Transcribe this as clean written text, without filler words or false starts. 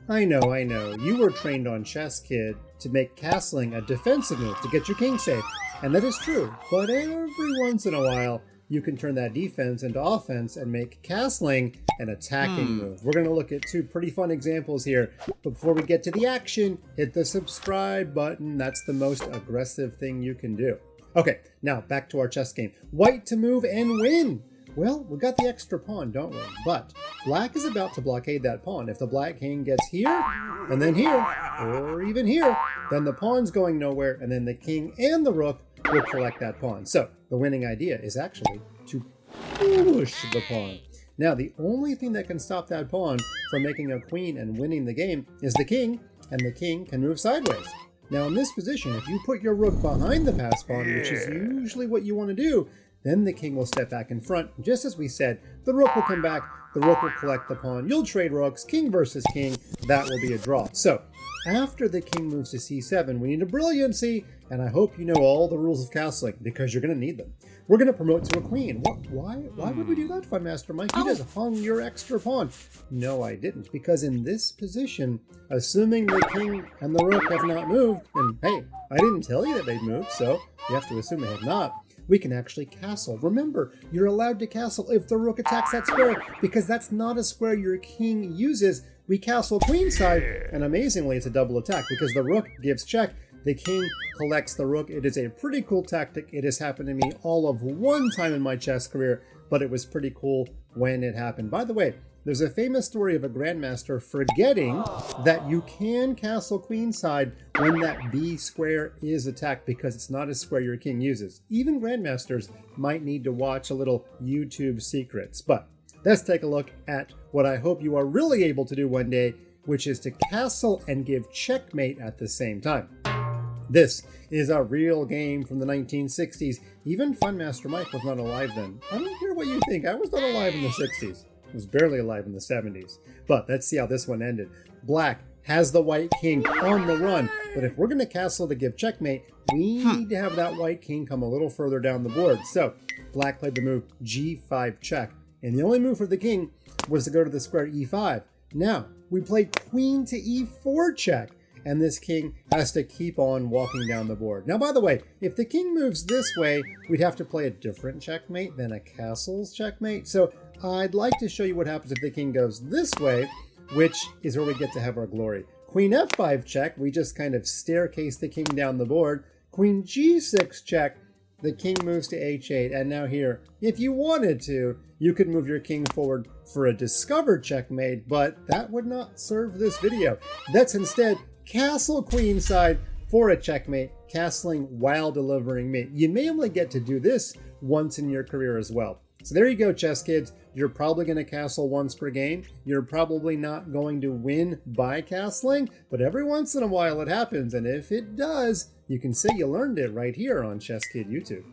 I know. You were trained on ChessKid to make castling a defensive move to get your king safe. And that is true. But every once in a while, you can turn that defense into offense and make castling an attacking move. We're going to look at two pretty fun examples here. But before we get to the action, hit the subscribe button. That's the most aggressive thing you can do. Okay, now back to our chess game. White to move and win. Well, we got the extra pawn, don't we? But black is about to blockade that pawn. If the black king gets here, and then here, or even here, then the pawn's going nowhere, and then the king and the rook will collect that pawn. So the winning idea is actually to push the pawn. Now, the only thing that can stop that pawn from making a queen and winning the game is the king, and the king can move sideways. Now, in this position, if you put your rook behind the pass pawn, which is usually what you want to do, then the king will step back in front. Just as we said, the rook will come back, the rook will collect the pawn. You'll trade rooks, king versus king. That will be a draw. So, after the king moves to c7, we need a brilliancy, and I hope you know all the rules of castling, because you're going to need them. We're going to promote to a queen. Why would we do that, Fun Master Mike? You just hung your extra pawn. No, I didn't, because in this position, assuming the king and the rook have not moved, and hey, I didn't tell you that they'd moved, so you have to assume they have not, we can actually castle. Remember, you're allowed to castle if the rook attacks that square, because that's not a square your king uses. We castle queenside, and amazingly, it's a double attack, because the rook gives check, the king collects the rook. It is a pretty cool tactic. It has happened to me all of one time in my chess career, but it was pretty cool when it happened. By the way, there's a famous story of a grandmaster forgetting that you can castle queenside when that B square is attacked, because it's not a square your king uses. Even grandmasters might need to watch a little YouTube secrets. But let's take a look at what I hope you are really able to do one day, which is to castle and give checkmate at the same time. This is a real game from the 1960s. Even Fun Master Mike was not alive then. I don't care what you think. I was not alive in the 60s. I was barely alive in the 70s. But let's see how this one ended. Black has the white king on the run. But if we're going to castle to give checkmate, we need to have that white king come a little further down the board. So black played the move g5 check. And the only move for the king was to go to the square e5. Now, we played queen to e4 check. And this king has to keep on walking down the board. Now, by the way, if the king moves this way, we'd have to play a different checkmate than a castle's checkmate. So I'd like to show you what happens if the king goes this way, which is where we get to have our glory. Queen f5 check, we just kind of staircase the king down the board. Queen g6 check, the king moves to h8. And now here, if you wanted to, you could move your king forward for a discovered checkmate, but that would not serve this video. That's instead castle queenside for a checkmate, castling while delivering mate. You may only get to do this once in your career as well. So there you go, chess kids. You're probably going to castle once per game. You're probably not going to win by castling, but every once in a while it happens. And if it does, you can say you learned it right here on ChessKid YouTube.